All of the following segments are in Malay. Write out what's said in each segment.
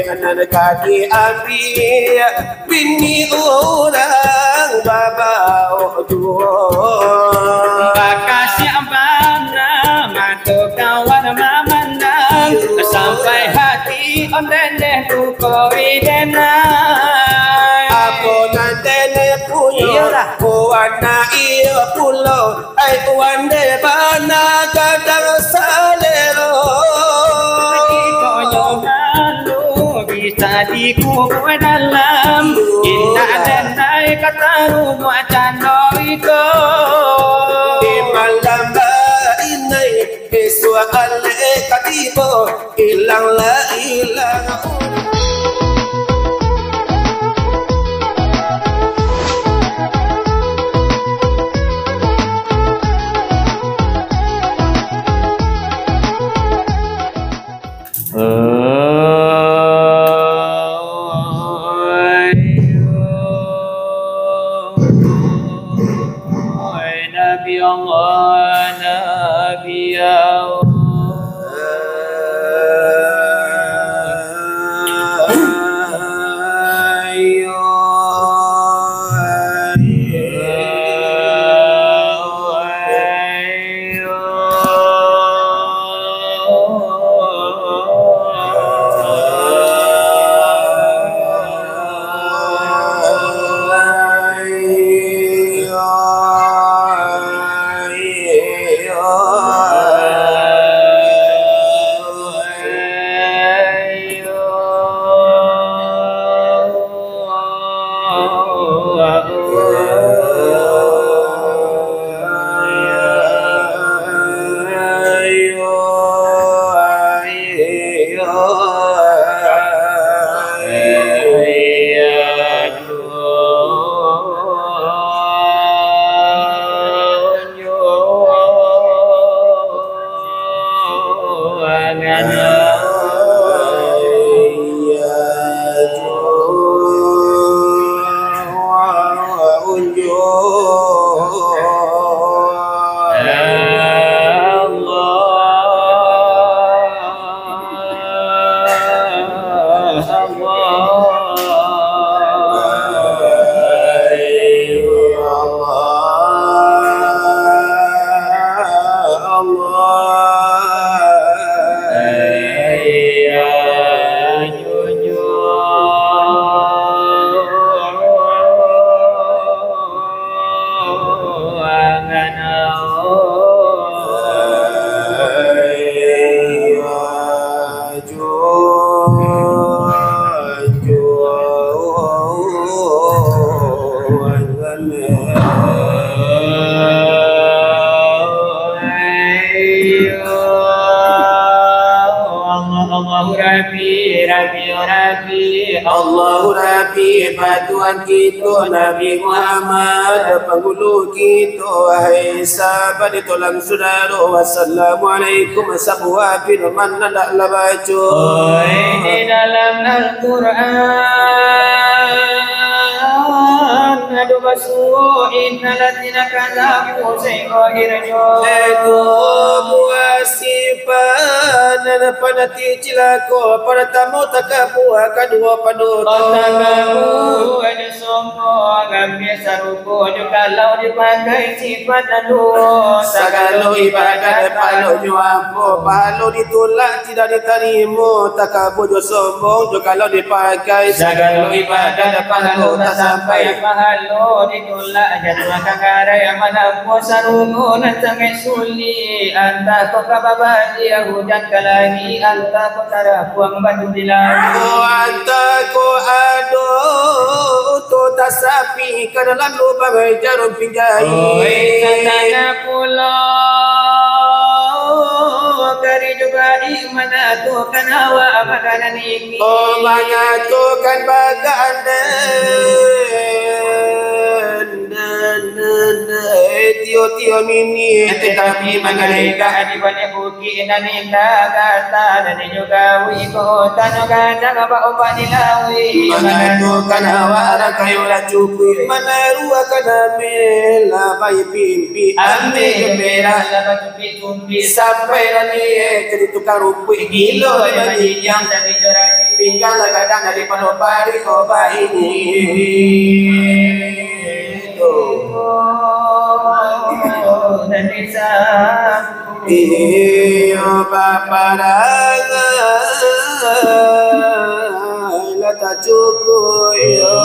kanan kaki ambil bini orang babau dua Bakasih abana matu kawan memandang sampai hati ondene tu koi denai apa nandene punya kuana iya pulau ai kuande bana kadang salero bisa dikubur dalam indah denai kata rumah candoiko di malam ini esok ale katibo hilang la hilang Nabi Allah Nabi Allah Allahu Rabbi bantuan kita Nabi Muhammad penghulu kita wahai sahabat tolong saudara wassalamualaikum sabuah firman nak baca di dalam Al-Quran adu basu innalatina kadzabu sayqahirjo itu muasipan dan panati cilako pada tamu takapuah kedua panutan Takabu ada sombong ambil sarupo kalau dipakai sifat anu segala ibadah palu nyuapo palu ditolak tidak diterima takabu jo sombong jo kalau dipakai segala ibadah pahala tak sampai pahala ditolak jatuh kakara yang mana puasa rungu nanti suli anta kau kababadi hujan kalangi anta kau cara buang batu di laut anta ko ado to tasapi ke dalam lubang jarum pinjai sana pulau kari juga di mana tu kan hawa makanan ini mana tu kan baganan tio mini tetapi mereka di banyak bukit dan indah kata dan juga wiko tanah kadang apa obat dilawi menentukan hawa kayu la cukup menaruh kana mela bayi pimpi ambil gembira dapat cupi sampai lani jadi tukar rupi gilo bagi yang tapi tinggal kadang dari penopari obat ini. Dari sapu Iyo paparanga lata cukup yo.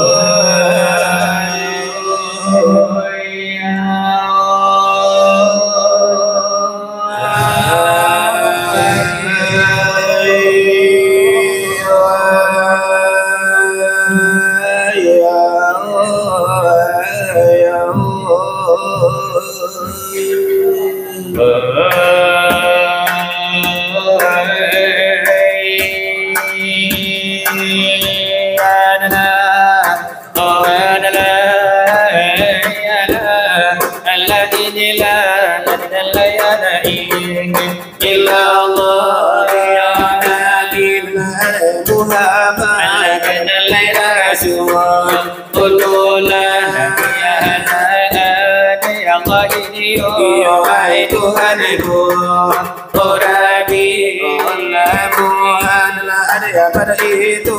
Pada itu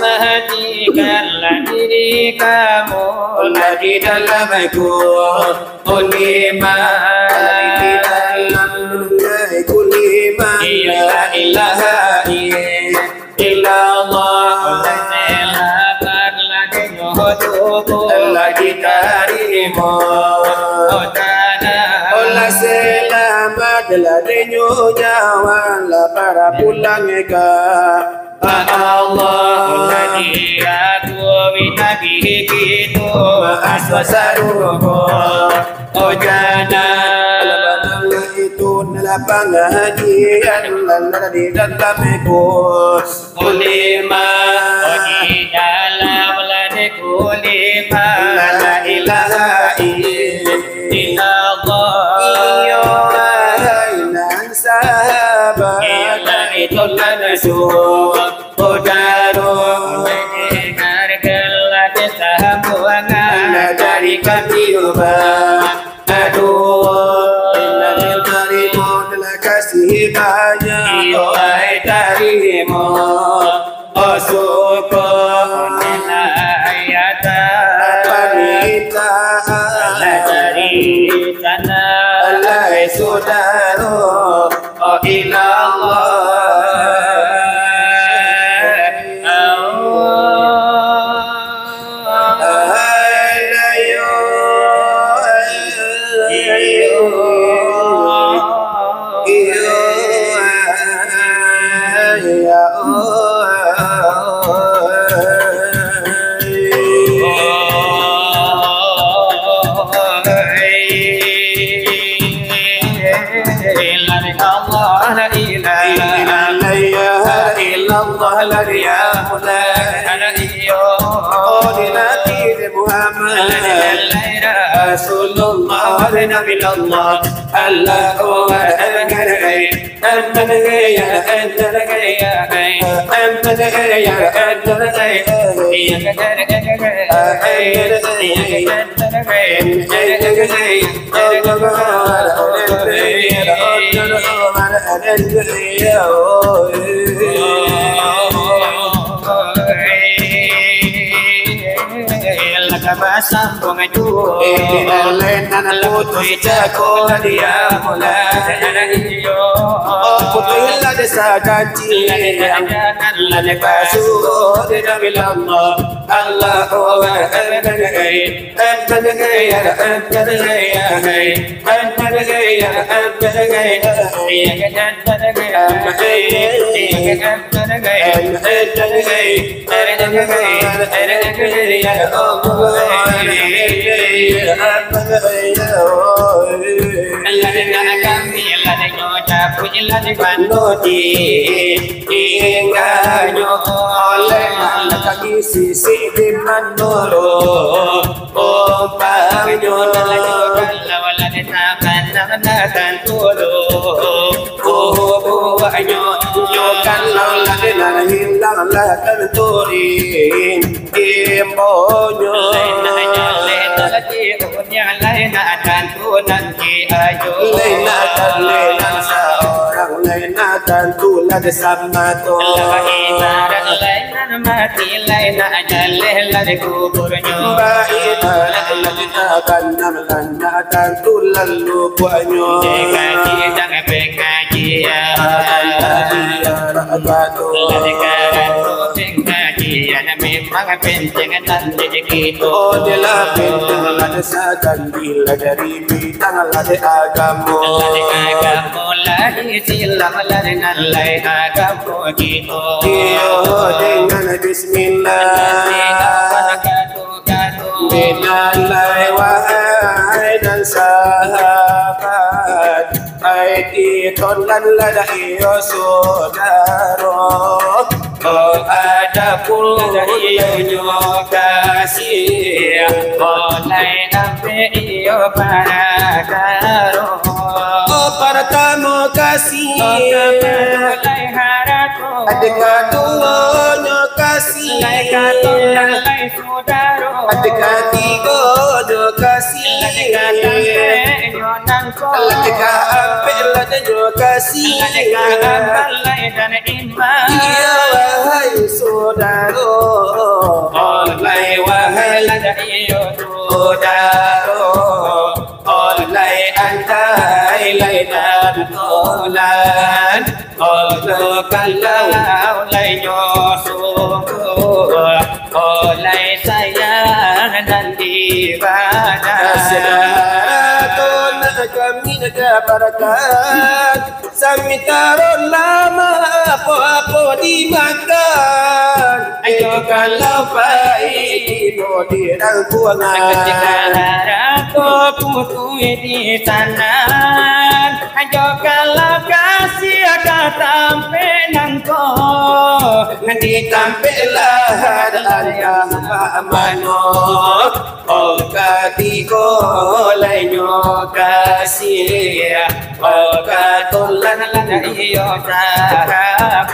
matikanlah diri kamu di dalamku, kulima di dalam kulima la ilaha illallah lagi tarimu olah selamat ladenyo nyawa para pulang ke Allah aku binabi gitu aswasaruhu ojana itu lapang hadian lala di dalamku kulima di dalam lade kulima la ilaha illallah iyo ainan sahabat itu lanasu Kodaro Mendengarkanlah kisah buangan dari kami aduh innal karimun la kasih banyak iyo ai tarimu osuko ayata panita dari sana alai sudaro ilallah Rasulullah Nabi Allah Allah Sambung itu Lenan putri jago dia mulai putri la desa janji la ne pasu de nabi Allah Allah sisi di manolo oh panyo wala ditakan nakan tulo oh banyo nyokan la na hilang la turin imbonyo lain akan tunan ki ayo lain seorang laina tantu lad samato Ibarat lain mati lain ajaleh lad kuburnya baina lad takanam lana tantu lalu buanyo kaji dang pekaji ya ragato memang penting dan rezeki itu odela penting lad sakan bila dari bintang lad agamo lahi silam lad nalai agamo gitu dengan bismillah binalai wahai dan sahabat baik tolan lada iyo saudaro ada pun iyo kasih oleh ampe iyo para karo para tamu kasih oleh harako adika duonyo kasih oleh saudaro adika tigo nyo kasih adika ampe lada nyo kasih adika ampe dan iman iya wahai saudaro oleh wahai lada iyo saudaro oleh antai lainan tolan oleh kalau oleh nyosuk oleh sayang dan ibadah kami negara barakat samitaron lama apa dimakan ayo kalau baik mau dirangkuangan aku putu di sana ayo kalau kasih ada sampai nangko nanti tampillah ada mano oh katiko lainyo kasih oh katulan lana iyo sahabat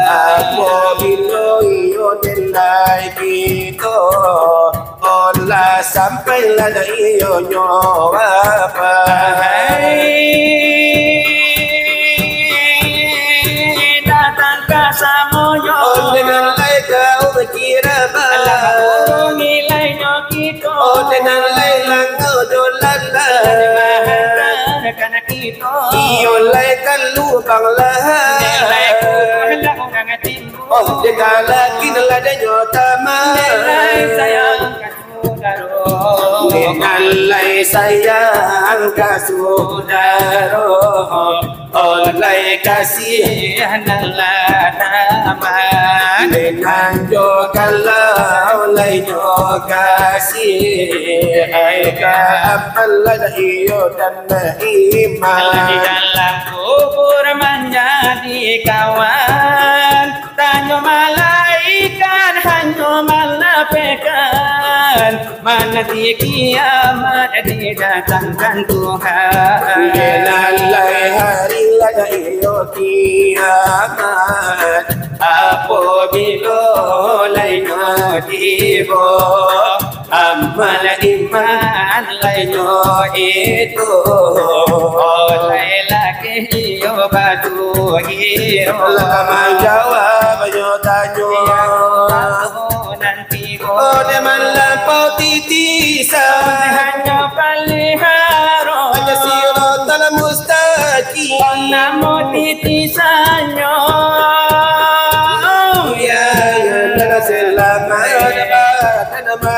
ako bilo iyo nilai kito ola sampai lana iyo nyo apa datang ke samoyo dengan lai kau berkira nilai nyo kito dengan lai langau dolan karena kita iolai kan lubang lah nilai ku hendak ngangatin oh jika lagi nelada nyotama nilai sayang kasudaro nilai sayang kasudaro oleh kasih nalana dengan jo kalau oleh jo kasih aika apallah iyo dan iman di dalam kubur menjadi kawan tanyo malaikat hanyo malapekan mana di kiamat didatangkan Tuhan denalai hari lada iyo kiamat apabila lainyo tibo amal iman lainyo itu oleh lagi iyo batu iyo lama jawab yo tanyo nanti oleh malampau titisan hanya paliharo hanya siratan mustaqim namo titisanyo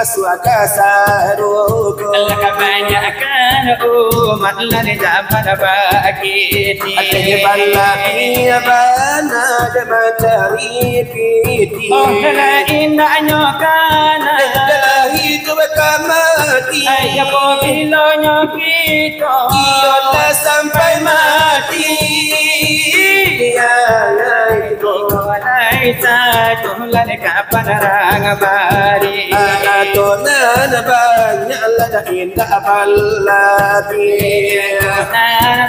suaka sarugo kebanyakan umat lari jabat bakiti atanya balaki abana dematari piti oh la indahnya kana dalam hidup kamati ayo bilonyo kita iyola sampai mati ya itu Tuhan kapan rang bari Tuhan banyak lada indah baladi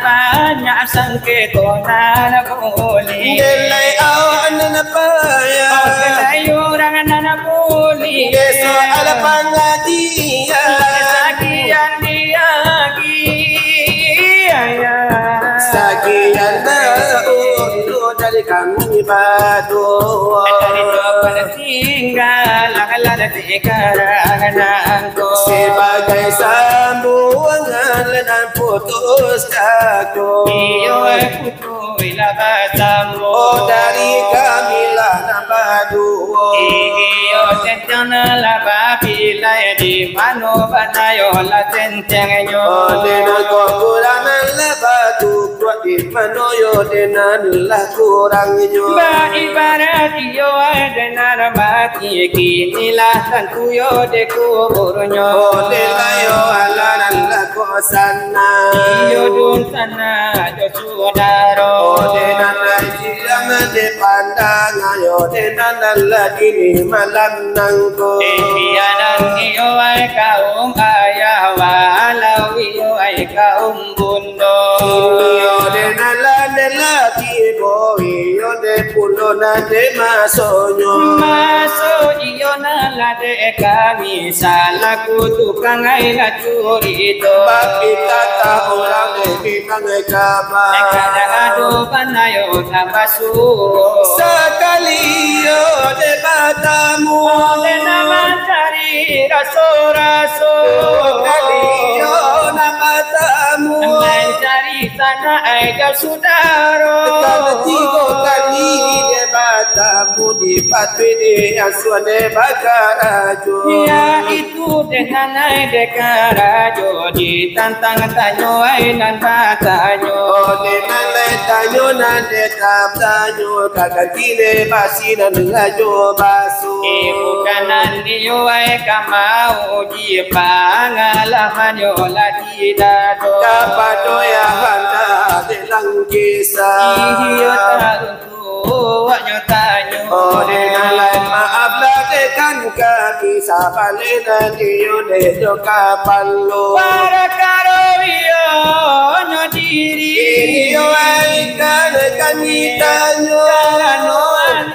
banyak sangke Tuhan kuli Delai awan napaya Delai orang napuli Soal pangadian Sakian diagi Sakian kami batu. Dari topan tinggal langgalan dikaranganku. Sebagai sambungan dan putus kaku. Iyo putu ilabatamu. Oh dari kami lah nabadu. Iyo tentang lababila di mano banayo la tentangyo. Oh dengan kekurangan labadu kuat di mano yo dengan lah kurangnya. Ba ibarat iyo dengan mati kini lah tentu yo dekuburnya. Oh delayo alanan lah kosana. Iyo dun sana jo sudaro. Oh dengan jilang de pandangan yo dengan lah kini malam nangko. Iyanan iyo ay kaum ayah walau iyo ay kaum bundo. Iyo dengan lah lelaki boy yo de pulo na de masonyo. Masuk iyo na lade kami salah kutukang ay lacurito. Bapi kata orang de kangai kabar. Kada ado panayo nabasu. Sekali yo de batamu. Oleh nama cari raso-raso. Sekali yo na batamu. Mencari sana aja sudaro. Kalau tiga kali de batamu di patui de aswa de bakarajo. Ya itu dengan dekarajo ditantang tanyo ay nantatanyo. Oh de nale tanyo na de tap tanyo kakak kile basi na ngajo basu. Bukanan niyo ay kamau di pangalaman yo lagi dato. Kapado ya handa de langkisa. Iyo tarutu wanyo tanyo. Oh de nale maaf lah de kan kami sabale na niyo de jo kapalo. Para karo iyo nyo diri. Iyo ay kan kami tanyo. Karano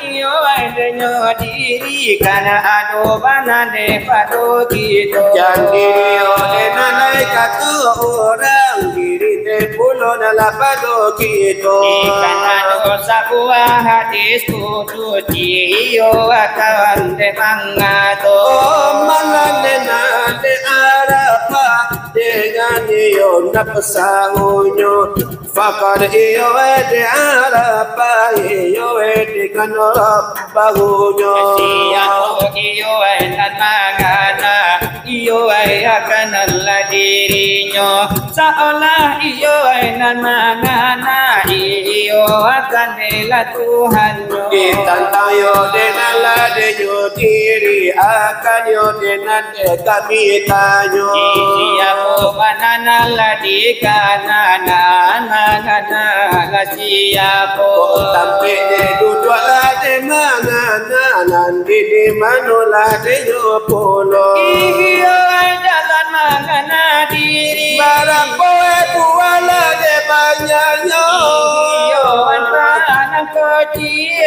iyo ay denyo diri kana ado banane pado gitu. Jangan yo de nale katu orang diri de pulo na lapado kito. Ikan ado sa buah hadis kudu iyo akawan de mangato. Oh malane na de arapa dengan iyo napasangonyo. Fakar iyo de arapa iyo de kanop bagunyo. Siyato iyo ay nanangana, iyo ay akan dirinya. Seolah iyo ay nanangana, iyo akan nila Tuhannya. Ditantang yo de nala de yo diri akan yo de nade kami tanyo. Siyapo mananala di kanana, nanana siyapo. Tampe de dudwa la de mangana nandi de manola de yo polo. Iyo ay jalan mangana diri. Barang poe buala de banyanyo. Iyo antara kecil.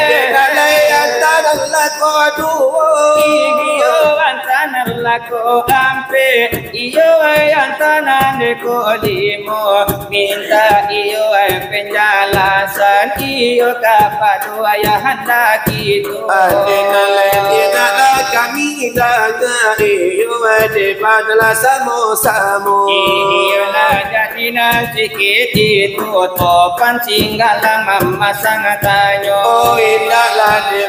De nalai antara la koduo. Iyo antara lako ampe. Iyo ay antara neko limo. Minta iyo ay penjelasan. Iyo kapadu ayah hendak itu. Ade nalai de nala kami dangari yo de padla samo samo. Iyo na jadi sikit itu topan singgalang memasang tanyo. Oh indah lah de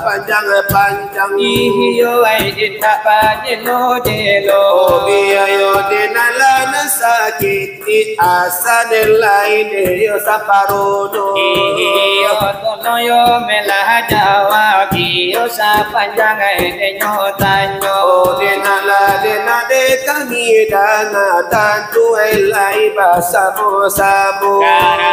panjang panjang. Iyo ay ditapa jelo jelo. Oh biya yo de nala nasakiti asa de lain de yo saparono. Iyo tono yo melah jawab iyo sa panjang ay tanyo. Oh de nala de kami dana tantu elai basamo samo. Karena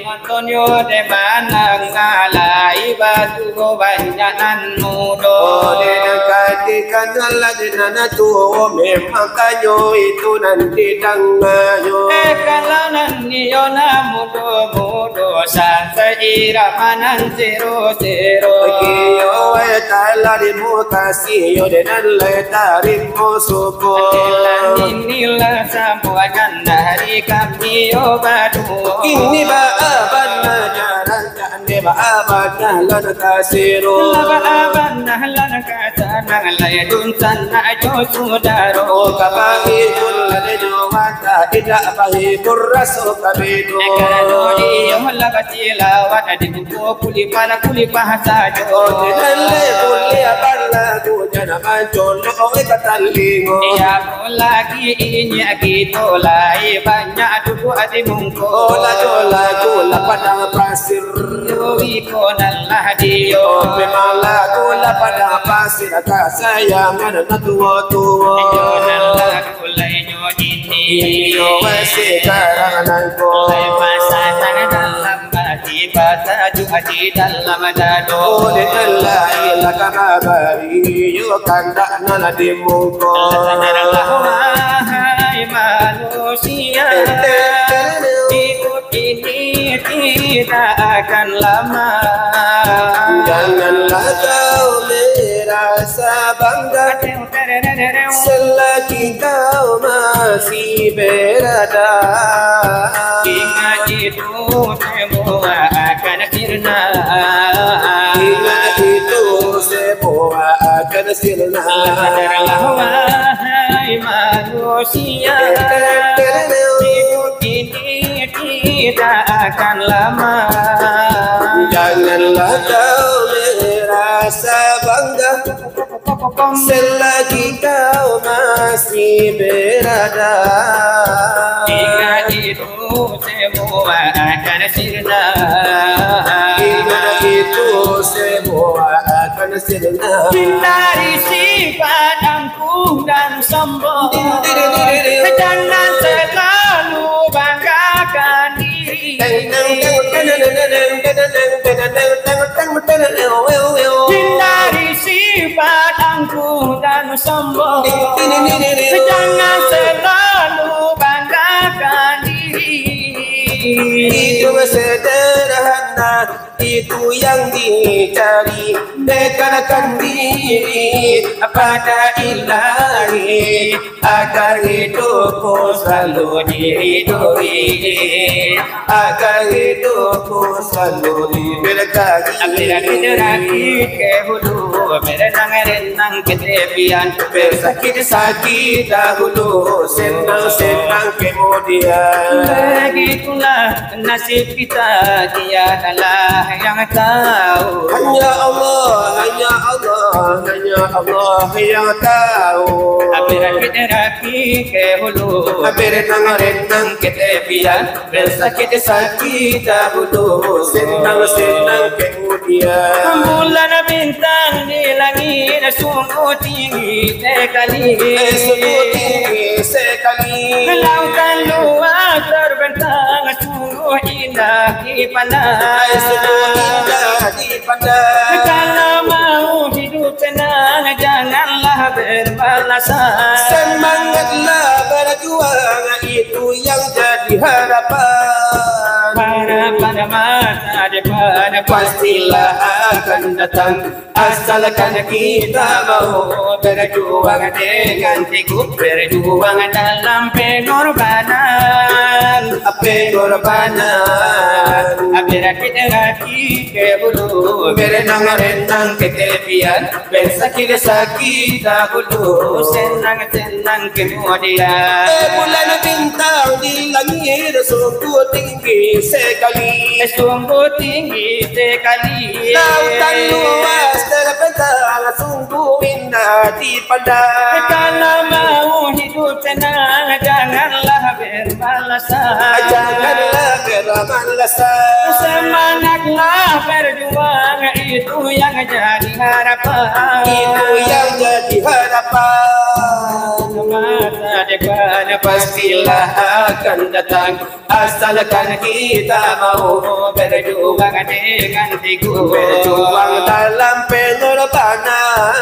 nonton yo de manang ngalai batu banyakan mudo. Oh de nakati kanala de nana tuo memang kanyo itu nanti dangayo. Kalau nanti yo na mudo mudo santai iramanan zero zero. Kiyo etala di mukasi yo de nala tarimu supo. Inilah sambuan dari kami yo badu. Ini ba abad jalan jane abadna lan kasiru abadna lan kasana layadun sana jo sudaro kabahi kullu wata ida bahi burrasu kabidu kado iyo lagatila wata dibuko kuli bahasa jo dalle kulli aballa gujana manjolo ikatallingo ya lagi ini gitu lai banyak duku adi mungko ola gula padang pasir wiko nalah dio memala gula padang pasir kasayangan natuwa-tuwa nalah gula nyo ini yo wasi karangan ko pasatan dalam hati baju hati dalam dado lillahi lakabari yo kanda nana dimungko hai manusia ikut ini tidak akan lama janganlah kau merasa bangga selagi kau masih berada ingat itu semua akan sirna ingat itu semua akan sirna wahai manusia hidup ini tidak akan lama janganlah kau merasa bangga selagi kau masih berada ingat itu semua akan sirna ingat itu semua akan sirna hindari sifat angkuh dan sombong jangan selalu banggakan diri hindari sifat angkuh dan sombong jangan selalu banggakan diri hidup sederhana itu yang dicari dekatkan diri pada ilahi agar hidupku selalu diridhoi agar hidupku selalu diberkahi Api ke hulu berenang-renang ke tepian bersakit-sakit dahulu senang-senang kemudian begitulah nasib kita tiadalah yang tahu hanya Allah yang tahu api ke hulu berenang-renang ke tepian bersakit-sakit dahulu senang-senang kemudian bulan bintang di langit sungguh tinggi sekali lautan luas terbentang sungguh indah dipandang kalau mau hidup tenang janganlah bermalasan semangatlah berjuang itu yang jadi harapan pada masa depan pastilah akan datang asalkan kita mau berjuang dengan teguh berjuang dalam pengorbanan api ke hulu berenang-renang ke tepian bersakit-sakit dahulu senang-senang kemudian bulan bintang di langit sungguh tinggi sekali lautan luas terbentang sungguh indah dipandang kalau mau hidup tenang janganlah bermalasan semangatlah berjuang itu yang jadi harapan masa depan pastilah akan datang asalkan kita mau berjuang dengan teguh berjuang dalam pengorbanan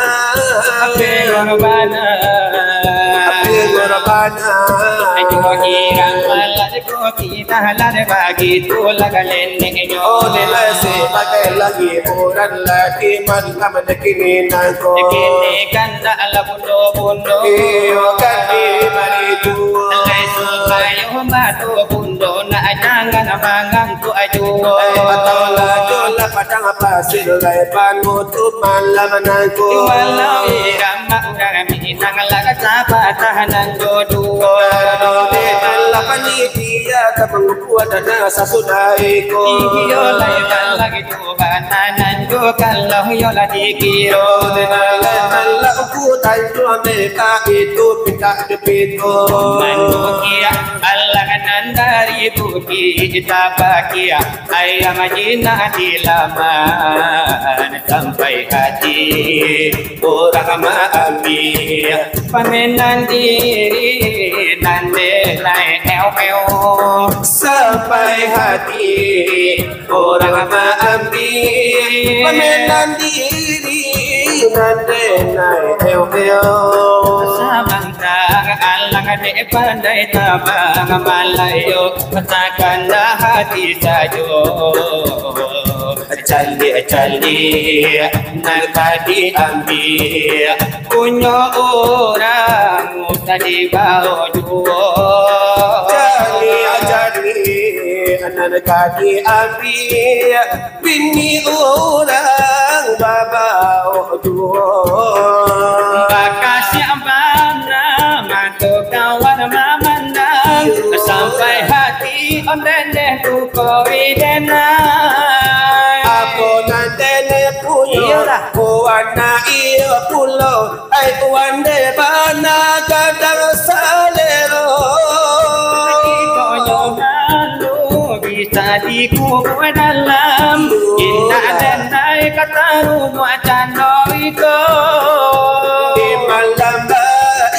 Ayo kirang malas ko kita halan bagi tulak lendeng nyo nilasi pakai lagi buran lagi malam dekini nako kini kanda ala bundo iyo kani maritu Alay sukayo mato bundo na jangan mengantuk aju. Patola jola padang pasir lepan mutu malam nanku. Walau irama urang minang laga sapa tahanan jodoh. Dode Allah panitia kemengkuat dana sasudaiko. Iyo layan lagi tuhan tahanan jo kalau yola dikiro. Dode Allah ukutan jo mereka itu pinta depito. Manusia Allah kanan dari bukit kita bahagia. Ayam majina di laman sampai hati orang mengambil pamenan diri nande naik eo Sampai hati orang mengambil pamenan diri nande naik Sabangtang Allah kade pandai tabang malayo katakanlah hati sajo cali nak diambil punya orang tadi bawa juo cali nak diambil bini orang bawa juo bakasih abana mantu kawan mamandang sampai hati ondene tu koidena Ako nandene puyo, kuwana iyo pulo, ay kuwande bana kadang salero. Iko malu bisa dikubur dalam indah dan naik kataru muacan iko. Di malam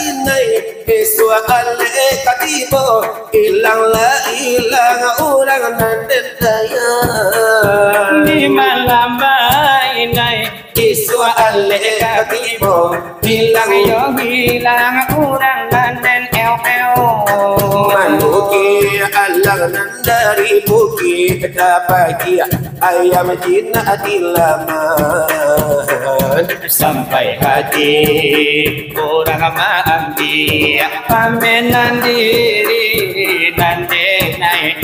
inay, iswa ale katibo, ilang orang nanden daya. Di malam inai iswa ale katibo hilang orang dan Manuki alang nandari bukit dapagia ayam jina dilaman sampai hati orang mengambil pamenan diri dan naik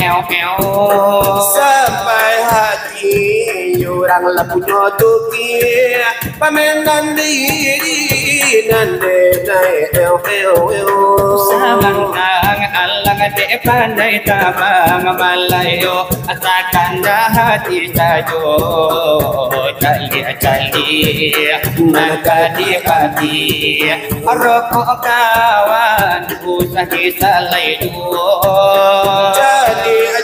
sampai hati orang lapunya tuki pamenan diri nande naik Sabangtang Allah kade pandai tabang malayo asakan hati sajo cali nak dihati rokok kawan usah disalai duo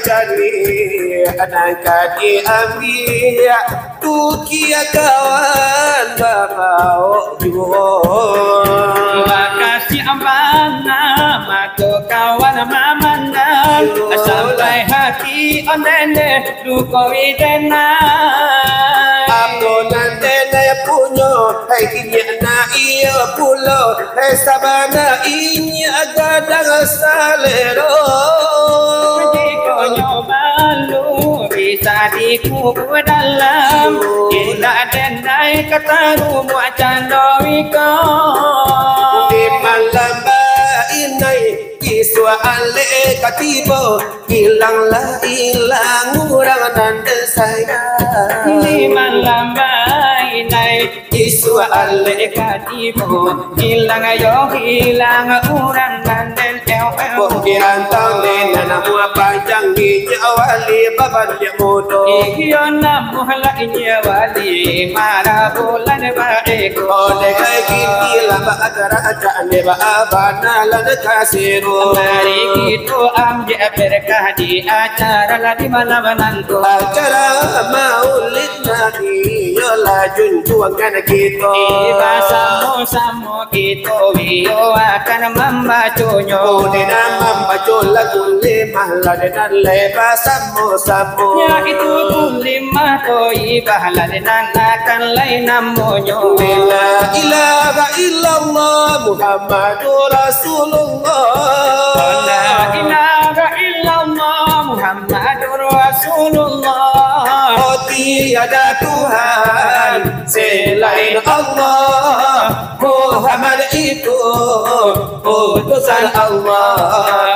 cali anak diambil tuki kawan bawa juo makasih abana matu kawan mamandang sampai hati ondene duko idena Ako nandene punyo ay kinya na iyo pulo ay sabana inya gadang salero Jika malu bisa dikubur dalam indah dan naik kataru muacan doiko di malam inay iswa ale katibo hilanglah orang nande saya di malam inai iswa ale katibo hilang orang dan Pokoknya tahun nama panjang di wali baban dia mudo. Ikion namu halainya wali mara bulan baik. Oleh kai kiti lama acara acara neba abana lan kasiru. Mari kita ambil berkah di acara lagi malam nanti. Acara maulid nabi yola junjuangkan kita. Iba samo kita wio akan membacanya. Udina membaca lagu limah ladenan leba samo. Ya itu limah koi bahladenan akan lain namanya. La ilaha illallah Muhammadur Rasulullah. La ilaha illallah Muhammadur Rasulullah. Oh tiada Tuhan selain Allah. Muhammad itu utusan Allah.